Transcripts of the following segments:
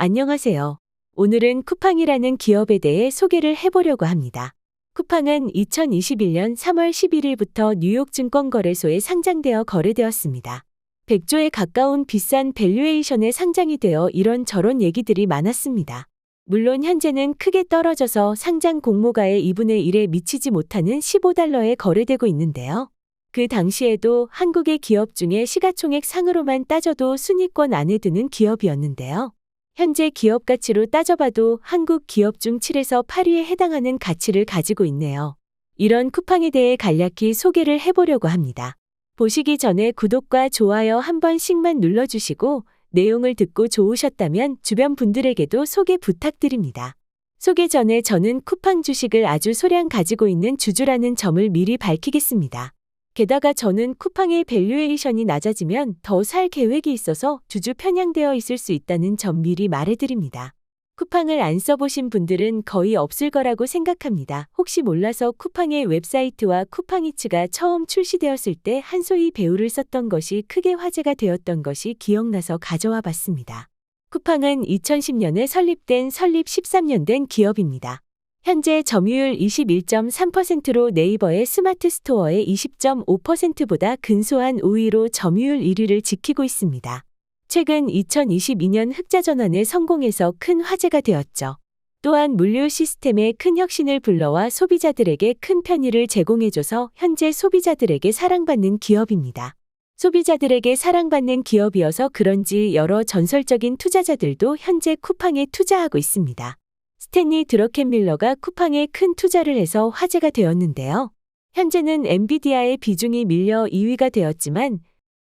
안녕하세요. 오늘은 쿠팡이라는 기업에 대해 소개를 해보려고 합니다. 쿠팡은 2021년 3월 11일부터 뉴욕 증권거래소에 상장되어 거래되었습니다. 100조에 가까운 비싼 밸류에이션에 상장이 되어 이런저런 얘기들이 많았습니다. 물론 현재는 크게 떨어져서 상장 공모가의 2분의 1에 미치지 못하는 $15에 거래되고 있는데요. 그 당시에도 한국의 기업 중에 시가총액 상으로만 따져도 순위권 안에 드는 기업이었는데요. 현재 기업 가치로 따져봐도 한국 기업 중 7에서 8위에 해당하는 가치를 가지고 있네요. 이런 쿠팡에 대해 간략히 소개를 해보려고 합니다. 보시기 전에 구독과 좋아요 한 번씩만 눌러주시고 내용을 듣고 좋으셨다면 주변 분들에게도 소개 부탁드립니다. 소개 전에 저는 쿠팡 주식을 아주 소량 가지고 있는 주주라는 점을 미리 밝히겠습니다. 게다가 저는 쿠팡의 밸류에이션이 낮아지면 더 살 계획이 있어서 주주 편향되어 있을 수 있다는 점 미리 말해드립니다. 쿠팡을 안 써보신 분들은 거의 없을 거라고 생각합니다. 혹시 몰라서 쿠팡의 웹사이트와 쿠팡이츠가 처음 출시되었을 때 한소희 배우를 썼던 것이 크게 화제가 되었던 것이 기억나서 가져와 봤습니다. 쿠팡은 2010년에 설립된 설립 13년 된 기업입니다. 현재 점유율 21.3%로 네이버의 스마트 스토어의 20.5%보다 근소한 우위로 점유율 1위를 지키고 있습니다. 최근 2022년 흑자 전환에 성공해서 큰 화제가 되었죠. 또한 물류 시스템에 큰 혁신을 불러와 소비자들에게 큰 편의를 제공해줘서 현재 소비자들에게 사랑받는 기업입니다. 소비자들에게 사랑받는 기업이어서 그런지 여러 전설적인 투자자들도 현재 쿠팡에 투자하고 있습니다. 스탠리 드러켄밀러가 쿠팡에 큰 투자를 해서 화제가 되었는데요. 현재는 엔비디아의 비중이 밀려 2위가 되었지만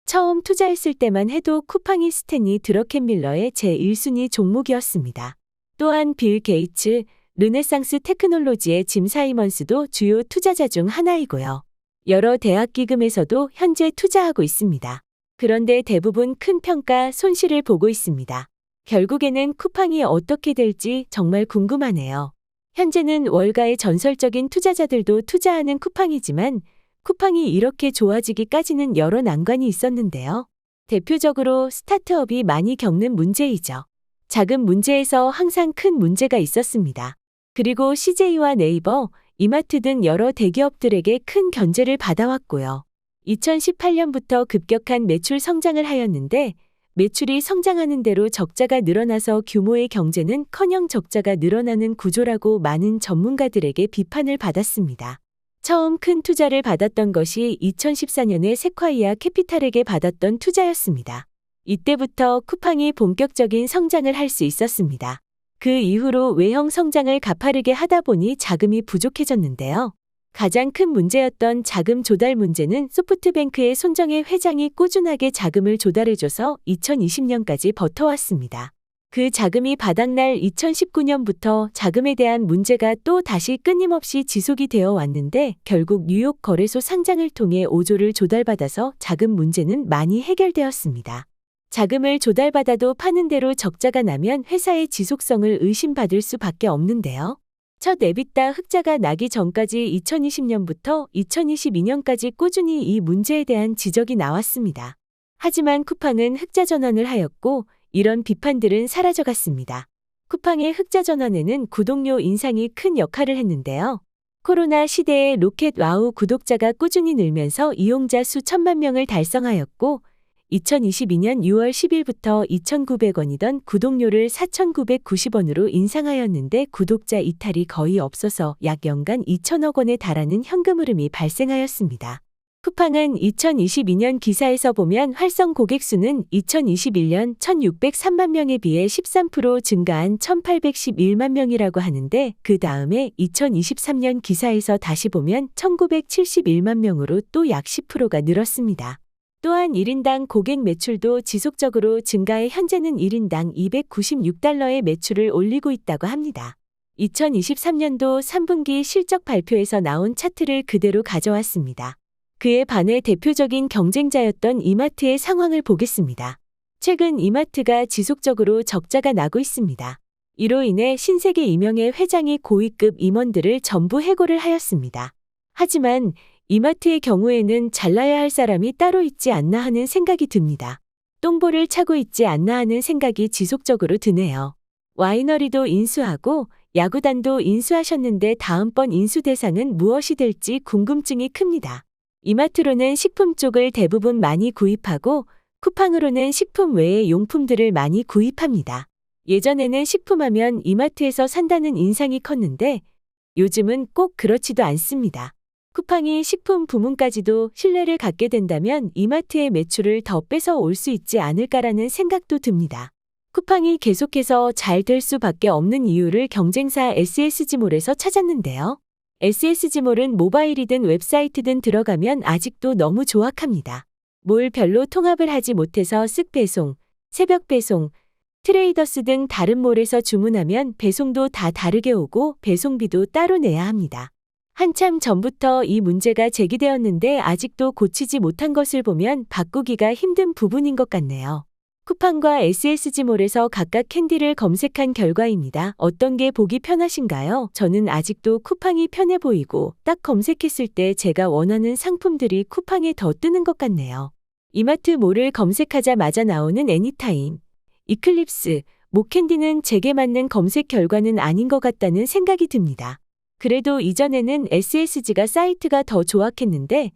처음 투자했을 때만 해도 쿠팡이 스탠리 드러켄밀러의 제1순위 종목이었습니다. 또한 빌 게이츠, 르네상스 테크놀로지의 짐 사이먼스도 주요 투자자 중 하나이고요. 여러 대학 기금에서도 현재 투자하고 있습니다. 그런데 대부분 큰 평가 손실을 보고 있습니다. 결국에는 쿠팡이 어떻게 될지 정말 궁금하네요. 현재는 월가의 전설적인 투자자들도 투자하는 쿠팡이지만 쿠팡이 이렇게 좋아지기까지는 여러 난관이 있었는데요. 대표적으로 스타트업이 많이 겪는 문제이죠. 작은 문제에서 항상 큰 문제가 있었습니다. 그리고 CJ와 네이버, 이마트 등 여러 대기업들에게 큰 견제를 받아왔고요. 2018년부터 급격한 매출 성장을 하였는데 매출이 성장하는 대로 적자가 늘어나서 규모의 경제는커녕 적자가 늘어나는 구조라고 많은 전문가들에게 비판을 받았습니다. 처음 큰 투자를 받았던 것이 2014년에 세콰이아 캐피탈에게 받았던 투자였습니다. 이때부터 쿠팡이 본격적인 성장을 할 수 있었습니다. 그 이후로 외형 성장을 가파르게 하다 보니 자금이 부족해졌는데요. 가장 큰 문제였던 자금 조달 문제는 소프트뱅크의 손정혜 회장이 꾸준하게 자금을 조달해줘서 2020년까지 버텨왔습니다. 그 자금이 바닥날 2019년부터 자금에 대한 문제가 또 다시 끊임없이 지속이 되어 왔는데 결국 뉴욕 거래소 상장을 통해 5조를 조달받아서 자금 문제는 많이 해결되었습니다. 자금을 조달받아도 파는 대로 적자가 나면 회사의 지속성을 의심받을 수밖에 없는데요. 첫 에비타 흑자가 나기 전까지 2020년부터 2022년까지 꾸준히 이 문제에 대한 지적이 나왔습니다. 하지만 쿠팡은 흑자 전환을 하였고 이런 비판들은 사라져갔습니다. 쿠팡의 흑자 전환에는 구독료 인상이 큰 역할을 했는데요. 코로나 시대에 로켓 와우 구독자가 꾸준히 늘면서 이용자 수 1,000만 명을 달성하였고 2022년 6월 10일부터 2,900원이던 구독료를 4,990원으로 인상하였는데 구독자 이탈이 거의 없어서 약 연간 2천억 원에 달하는 현금 흐름이 발생하였습니다. 쿠팡은 2022년 기사에서 보면 활성 고객 수는 2021년 1,603만 명에 비해 13% 증가한 1,811만 명이라고 하는데 그 다음에 2023년 기사에서 다시 보면 1,971만 명으로 또 약 10%가 늘었습니다. 또한 1인당 고객 매출도 지속적으로 증가해 현재는 1인당 $296의 매출을 올리고 있다고 합니다. 2023년도 3분기 실적 발표에서 나온 차트를 그대로 가져왔습니다. 그에 반해 대표적인 경쟁자였던 이마트의 상황을 보겠습니다. 최근 이마트가 지속적으로 적자가 나고 있습니다. 이로 인해 신세계 이명의 회장이 고위급 임원들을 전부 해고를 하였습니다. 하지만 이마트의 경우에는 잘라야 할 사람이 따로 있지 않나 하는 생각이 듭니다. 똥볼을 차고 있지 않나 하는 생각이 지속적으로 드네요. 와이너리도 인수하고 야구단도 인수하셨는데 다음번 인수 대상은 무엇이 될지 궁금증이 큽니다. 이마트로는 식품 쪽을 대부분 많이 구입하고 쿠팡으로는 식품 외의 용품들을 많이 구입합니다. 예전에는 식품하면 이마트에서 산다는 인상이 컸는데 요즘은 꼭 그렇지도 않습니다. 쿠팡이 식품 부문까지도 신뢰를 갖게 된다면 이마트의 매출을 더 뺏어 올 수 있지 않을까라는 생각도 듭니다. 쿠팡이 계속해서 잘 될 수밖에 없는 이유를 경쟁사 SSG몰에서 찾았는데요. SSG몰은 모바일이든 웹사이트든 들어가면 아직도 너무 조악합니다. 몰별로 통합을 하지 못해서 쓱 배송, 새벽 배송, 트레이더스 등 다른 몰에서 주문하면 배송도 다 다르게 오고 배송비도 따로 내야 합니다. 한참 전부터 이 문제가 제기되었는데 아직도 고치지 못한 것을 보면 바꾸기가 힘든 부분인 것 같네요. 쿠팡과 SSG몰에서 각각 캔디를 검색한 결과입니다. 어떤 게 보기 편하신가요? 저는 아직도 쿠팡이 편해 보이고 딱 검색했을 때 제가 원하는 상품들이 쿠팡에 더 뜨는 것 같네요. 이마트몰을 검색하자마자 나오는 애니타임, 이클립스, 모캔디는 제게 맞는 검색 결과는 아닌 것 같다는 생각이 듭니다. 그래도 이전에는 SSG가 사이트가 더 조악했는데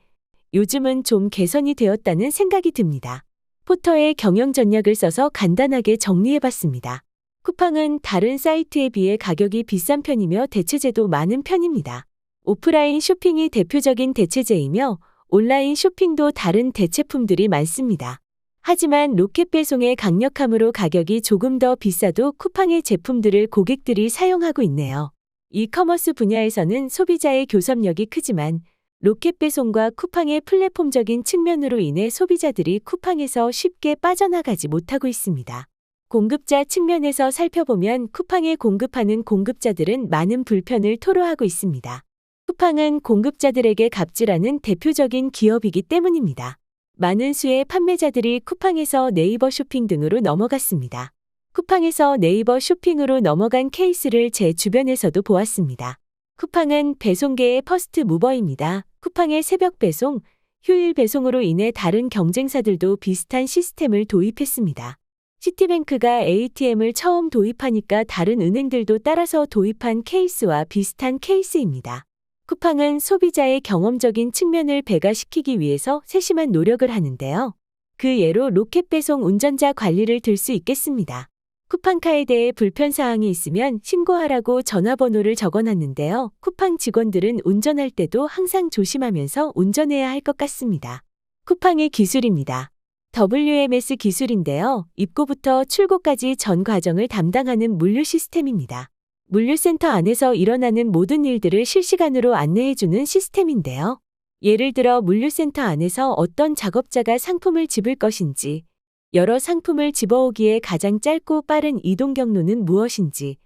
요즘은 좀 개선이 되었다는 생각이 듭니다. 포터에 경영 전략을 써서 간단하게 정리해봤습니다. 쿠팡은 다른 사이트에 비해 가격이 비싼 편이며 대체제도 많은 편입니다. 오프라인 쇼핑이 대표적인 대체제이며 온라인 쇼핑도 다른 대체품들이 많습니다. 하지만 로켓 배송의 강력함으로 가격이 조금 더 비싸도 쿠팡의 제품들을 고객들이 사용하고 있네요. 이커머스 분야에서는 소비자의 교섭력이 크지만 로켓 배송과 쿠팡의 플랫폼적인 측면으로 인해 소비자들이 쿠팡에서 쉽게 빠져나가지 못하고 있습니다. 공급자 측면에서 살펴보면 쿠팡에 공급하는 공급자들은 많은 불편을 토로하고 있습니다. 쿠팡은 공급자들에게 갑질하는 대표적인 기업이기 때문입니다. 많은 수의 판매자들이 쿠팡에서 네이버 쇼핑 등으로 넘어갔습니다. 쿠팡에서 네이버 쇼핑으로 넘어간 케이스를 제 주변에서도 보았습니다. 쿠팡은 배송계의 퍼스트 무버입니다. 쿠팡의 새벽 배송, 휴일 배송으로 인해 다른 경쟁사들도 비슷한 시스템을 도입했습니다. 시티뱅크가 ATM을 처음 도입하니까 다른 은행들도 따라서 도입한 케이스와 비슷한 케이스입니다. 쿠팡은 소비자의 경험적인 측면을 배가시키기 위해서 세심한 노력을 하는데요. 그 예로 로켓 배송 운전자 관리를 들 수 있겠습니다. 쿠팡카에 대해 불편사항이 있으면 신고하라고 전화번호를 적어놨는데요. 쿠팡 직원들은 운전할 때도 항상 조심하면서 운전해야 할 것 같습니다. 쿠팡의 기술입니다. WMS 기술인데요. 입고부터 출고까지 전 과정을 담당하는 물류 시스템입니다. 물류센터 안에서 일어나는 모든 일들을 실시간으로 안내해주는 시스템인데요. 예를 들어 물류센터 안에서 어떤 작업자가 상품을 집을 것인지, 여러 상품을 집어오기에 가장 짧고 빠른 이동 경로는 무엇인지,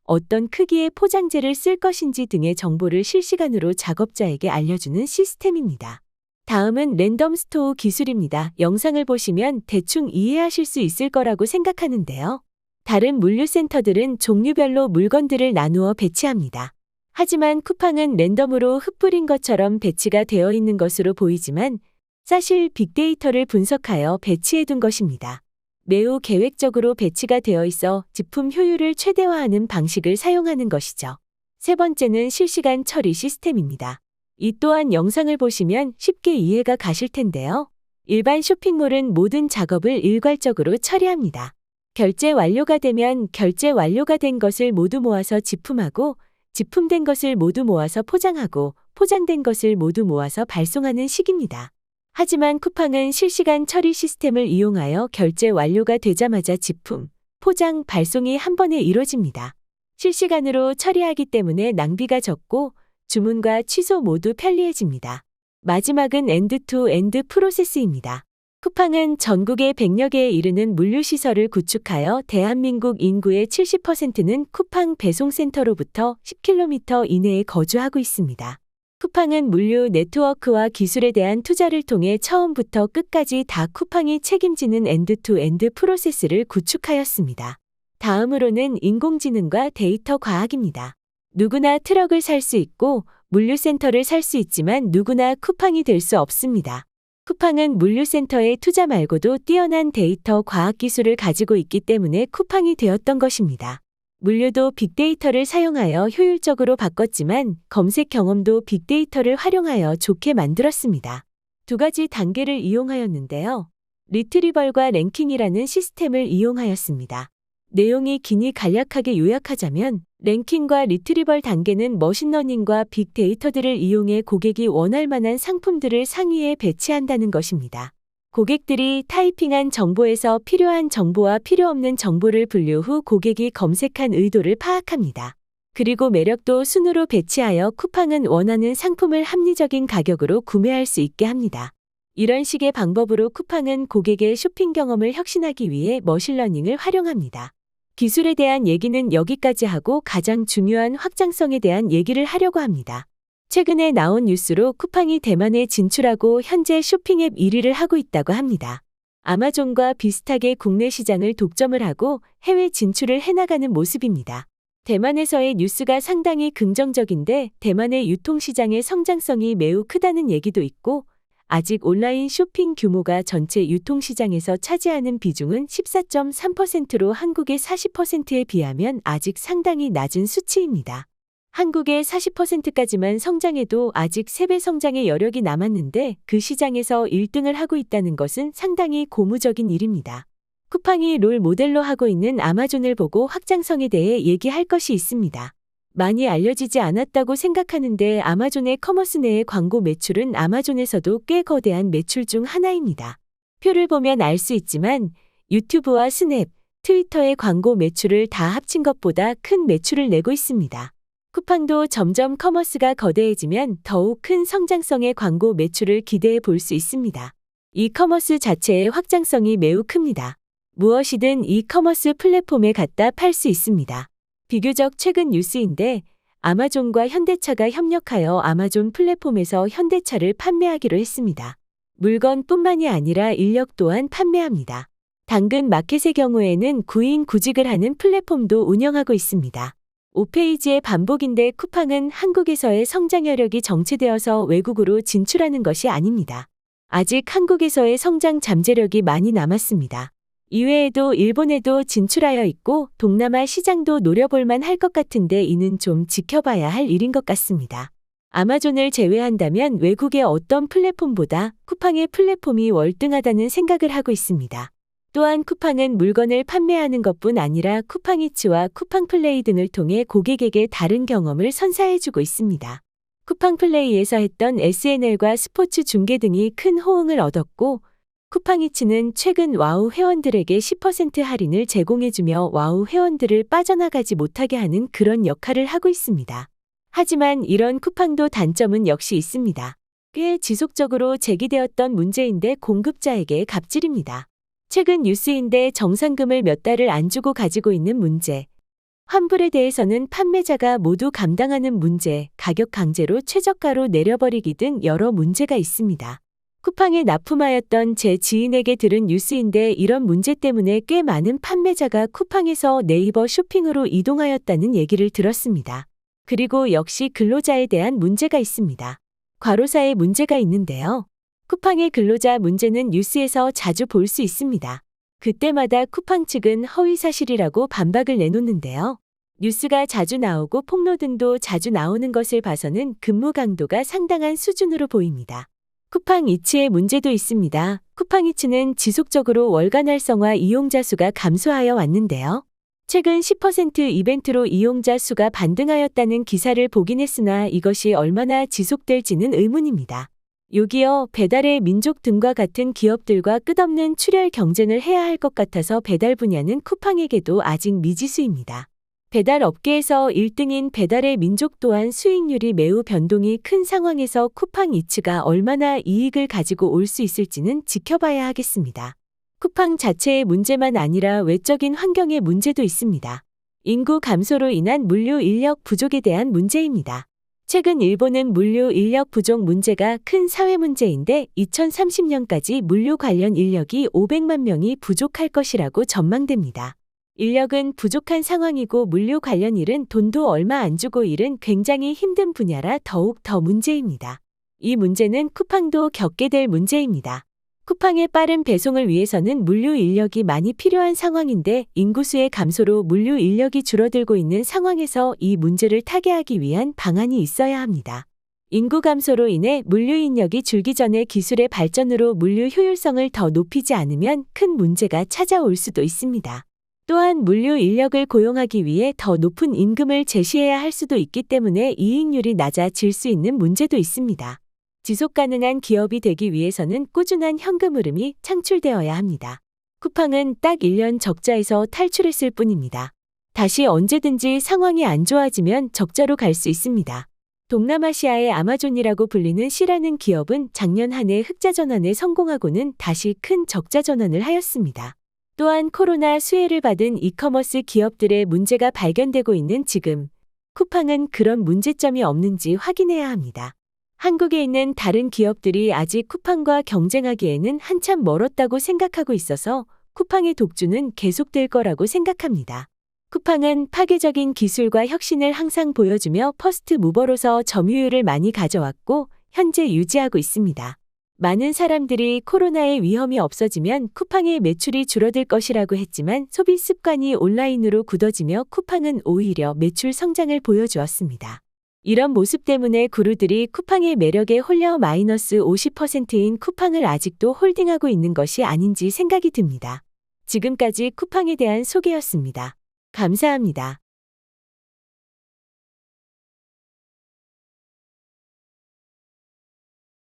어떤 크기의 포장재를 쓸 것인지 등의 정보를 실시간으로 작업자에게 알려주는 시스템입니다. 다음은 랜덤 스토어 기술입니다. 영상을 보시면 대충 이해하실 수 있을 거라고 생각하는데요. 다른 물류센터들은 종류별로 물건들을 나누어 배치합니다. 하지만 쿠팡은 랜덤으로 흩뿌린 것처럼 배치가 되어 있는 것으로 보이지만 사실 빅데이터를 분석하여 배치해둔 것입니다. 매우 계획적으로 배치가 되어 있어 제품 효율을 최대화하는 방식을 사용하는 것이죠. 세 번째는 실시간 처리 시스템입니다. 이 또한 영상을 보시면 쉽게 이해가 가실 텐데요. 일반 쇼핑몰은 모든 작업을 일괄적으로 처리합니다. 결제 완료가 되면 결제 완료가 된 것을 모두 모아서 지품하고 지품된 것을 모두 모아서 포장하고 포장된 것을 모두 모아서 발송하는 식입니다. 하지만 쿠팡은 실시간 처리 시스템을 이용하여 결제 완료가 되자마자 지품, 포장, 발송이 한 번에 이루어집니다. 실시간으로 처리하기 때문에 낭비가 적고 주문과 취소 모두 편리해집니다. 마지막은 엔드-투-엔드 프로세스입니다. 쿠팡은 전국에 100여 개에 이르는 물류시설을 구축하여 대한민국 인구의 70%는 쿠팡 배송센터로부터 10km 이내에 거주하고 있습니다. 쿠팡은 물류 네트워크와 기술에 대한 투자를 통해 처음부터 끝까지 다 쿠팡이 책임지는 엔드-투-엔드 프로세스를 구축하였습니다. 다음으로는 인공지능과 데이터 과학입니다. 누구나 트럭을 살 수 있고 물류센터를 살 수 있지만 누구나 쿠팡이 될 수 없습니다. 쿠팡은 물류센터의 투자 말고도 뛰어난 데이터 과학 기술을 가지고 있기 때문에 쿠팡이 되었던 것입니다. 물류도 빅데이터를 사용하여 효율적으로 바꿨지만 검색 경험도 빅데이터를 활용하여 좋게 만들었습니다. 두 가지 단계를 이용하였는데요. 리트리벌과 랭킹이라는 시스템을 이용하였습니다. 내용이 기니 간략하게 요약하자면 랭킹과 리트리벌 단계는 머신러닝과 빅데이터들을 이용해 고객이 원할 만한 상품들을 상위에 배치한다는 것입니다. 고객들이 타이핑한 정보에서 필요한 정보와 필요 없는 정보를 분류 후 고객이 검색한 의도를 파악합니다. 그리고 매력도 순으로 배치하여 쿠팡은 원하는 상품을 합리적인 가격으로 구매할 수 있게 합니다. 이런 식의 방법으로 쿠팡은 고객의 쇼핑 경험을 혁신하기 위해 머신러닝을 활용합니다. 기술에 대한 얘기는 여기까지 하고 가장 중요한 확장성에 대한 얘기를 하려고 합니다. 최근에 나온 뉴스로 쿠팡이 대만에 진출하고 현재 쇼핑앱 1위를 하고 있다고 합니다. 아마존과 비슷하게 국내 시장을 독점을 하고 해외 진출을 해나가는 모습입니다. 대만에서의 뉴스가 상당히 긍정적인데 대만의 유통시장의 성장성이 매우 크다는 얘기도 있고 아직 온라인 쇼핑 규모가 전체 유통시장에서 차지하는 비중은 14.3%로 한국의 40%에 비하면 아직 상당히 낮은 수치입니다. 한국의 40%까지만 성장해도 아직 3배 성장의 여력이 남았는데 그 시장에서 1등을 하고 있다는 것은 상당히 고무적인 일입니다. 쿠팡이 롤 모델로 하고 있는 아마존을 보고 확장성에 대해 얘기할 것이 있습니다. 많이 알려지지 않았다고 생각하는데 아마존의 커머스 내의 광고 매출은 아마존에서도 꽤 거대한 매출 중 하나입니다. 표를 보면 알 수 있지만 유튜브와 스냅, 트위터의 광고 매출을 다 합친 것보다 큰 매출을 내고 있습니다. 쿠팡도 점점 커머스가 거대해지면 더욱 큰 성장성의 광고 매출을 기대해 볼 수 있습니다. 이커머스 자체의 확장성이 매우 큽니다. 무엇이든 이커머스 플랫폼에 갖다 팔 수 있습니다. 비교적 최근 뉴스인데 아마존과 현대차가 협력하여 아마존 플랫폼에서 현대차를 판매하기로 했습니다. 물건뿐만이 아니라 인력 또한 판매합니다. 당근 마켓의 경우에는 9인 구직을 하는 플랫폼도 운영하고 있습니다. 5페이지의 반복인데 쿠팡은 한국에서의 성장 여력이 정체되어서 외국으로 진출하는 것이 아닙니다. 아직 한국에서의 성장 잠재력이 많이 남았습니다. 이외에도 일본에도 진출하여 있고 동남아 시장도 노려볼만 할 것 같은데 이는 좀 지켜봐야 할 일인 것 같습니다. 아마존을 제외한다면 외국의 어떤 플랫폼보다 쿠팡의 플랫폼이 월등하다는 생각을 하고 있습니다. 또한 쿠팡은 물건을 판매하는 것뿐 아니라 쿠팡이츠와 쿠팡플레이 등을 통해 고객에게 다른 경험을 선사해주고 있습니다. 쿠팡플레이에서 했던 SNL과 스포츠 중계 등이 큰 호응을 얻었고 쿠팡이츠는 최근 와우 회원들에게 10% 할인을 제공해주며 와우 회원들을 빠져나가지 못하게 하는 그런 역할을 하고 있습니다. 하지만 이런 쿠팡도 단점은 역시 있습니다. 꽤 지속적으로 제기되었던 문제인데 공급자에게 갑질입니다. 최근 뉴스인데 정산금을 몇 달을 안 주고 가지고 있는 문제. 환불에 대해서는 판매자가 모두 감당하는 문제, 가격 강제로 최저가로 내려버리기 등 여러 문제가 있습니다. 쿠팡에 납품하였던 제 지인에게 들은 뉴스인데 이런 문제 때문에 꽤 많은 판매자가 쿠팡에서 네이버 쇼핑으로 이동하였다는 얘기를 들었습니다. 그리고 역시 근로자에 대한 문제가 있습니다. 과로사에 문제가 있는데요. 쿠팡의 근로자 문제는 뉴스에서 자주 볼 수 있습니다. 그때마다 쿠팡 측은 허위사실이라고 반박을 내놓는데요. 뉴스가 자주 나오고 폭로등도 자주 나오는 것을 봐서는 근무 강도가 상당한 수준으로 보입니다. 쿠팡이츠의 문제도 있습니다. 쿠팡이츠는 지속적으로 월간 활성화 이용자 수가 감소하여 왔는데요. 최근 10% 이벤트로 이용자 수가 반등하였다는 기사를 보긴 했으나 이것이 얼마나 지속될지는 의문입니다. 요기요 배달의 민족 등과 같은 기업들과 끝없는 출혈 경쟁을 해야 할 것 같아서 배달 분야는 쿠팡에게도 아직 미지수입니다. 배달 업계에서 1등인 배달의 민족 또한 수익률이 매우 변동이 큰 상황에서 쿠팡이츠가 얼마나 이익을 가지고 올 수 있을지는 지켜봐야 하겠습니다. 쿠팡 자체의 문제만 아니라 외적인 환경의 문제도 있습니다. 인구 감소로 인한 물류 인력 부족에 대한 문제입니다. 최근 일본은 물류 인력 부족 문제가 큰 사회 문제인데 2030년까지 물류 관련 인력이 500만 명이 부족할 것이라고 전망됩니다. 인력은 부족한 상황이고 물류 관련 일은 돈도 얼마 안 주고 일은 굉장히 힘든 분야라 더욱 더 문제입니다. 이 문제는 쿠팡도 겪게 될 문제입니다. 쿠팡의 빠른 배송을 위해서는 물류 인력이 많이 필요한 상황인데 인구수의 감소로 물류 인력이 줄어들고 있는 상황에서 이 문제를 타개하기 위한 방안이 있어야 합니다. 인구 감소로 인해 물류 인력이 줄기 전에 기술의 발전으로 물류 효율성을 더 높이지 않으면 큰 문제가 찾아올 수도 있습니다. 또한 물류 인력을 고용하기 위해 더 높은 임금을 제시해야 할 수도 있기 때문에 이익률이 낮아질 수 있는 문제도 있습니다. 지속 가능한 기업이 되기 위해서는 꾸준한 현금 흐름이 창출되어야 합니다. 쿠팡은 딱 1년 적자에서 탈출했을 뿐입니다. 다시 언제든지 상황이 안 좋아지면 적자로 갈 수 있습니다. 동남아시아의 아마존이라고 불리는 C라는 기업은 작년 한 해 흑자 전환에 성공하고는 다시 큰 적자 전환을 하였습니다. 또한 코로나 수혜를 받은 이커머스 기업들의 문제가 발견되고 있는 지금 쿠팡은 그런 문제점이 없는지 확인해야 합니다. 한국에 있는 다른 기업들이 아직 쿠팡과 경쟁하기에는 한참 멀었다고 생각하고 있어서 쿠팡의 독주는 계속될 거라고 생각합니다. 쿠팡은 파괴적인 기술과 혁신을 항상 보여주며 퍼스트 무버로서 점유율을 많이 가져왔고 현재 유지하고 있습니다. 많은 사람들이 코로나의 위험이 없어지면 쿠팡의 매출이 줄어들 것이라고 했지만 소비 습관이 온라인으로 굳어지며 쿠팡은 오히려 매출 성장을 보여주었습니다. 이런 모습 때문에 구루들이 쿠팡의 매력에 홀려 마이너스 50%인 쿠팡을 아직도 홀딩하고 있는 것이 아닌지 생각이 듭니다. 지금까지 쿠팡에 대한 소개였습니다. 감사합니다.